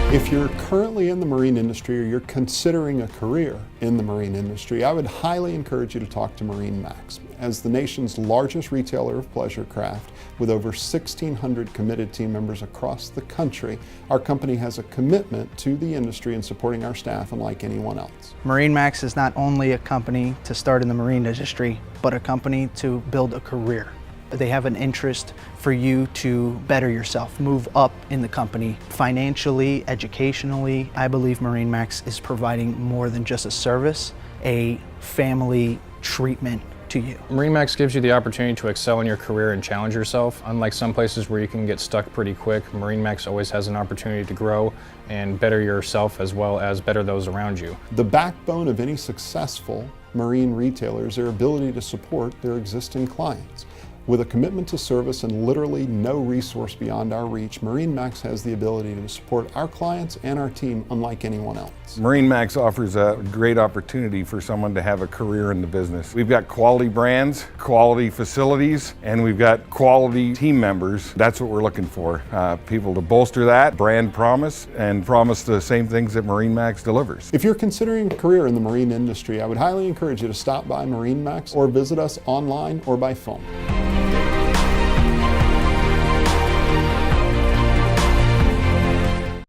If you're currently in the marine industry or you're considering a career in the marine industry, I would highly encourage you to talk to MarineMax. As the nation's largest retailer of pleasure craft, with over 1,600 committed team members across the country, our company has a commitment to the industry and supporting our staff unlike anyone else. MarineMax is not only a company to start in the marine industry, but a company to build a career. They have an interest for you to better yourself, move up in the company financially, educationally. I believe MarineMax is providing more than just a service, a family treatment to you. MarineMax gives you the opportunity to excel in your career and challenge yourself. Unlike some places where you can get stuck pretty quick, MarineMax always has an opportunity to grow and better yourself as well as better those around you. The backbone of any successful marine retailer is their ability to support their existing clients. With a commitment to service and literally no resource beyond our reach, MarineMax has the ability to support our clients and our team unlike anyone else. MarineMax offers a great opportunity for someone to have a career in the business. We've got quality brands, quality facilities, and we've got quality team members. That's what we're looking for. People to bolster that brand promise and promise the same things that MarineMax delivers. If you're considering a career in the marine industry, I would highly encourage you to stop by MarineMax or visit us online or by phone.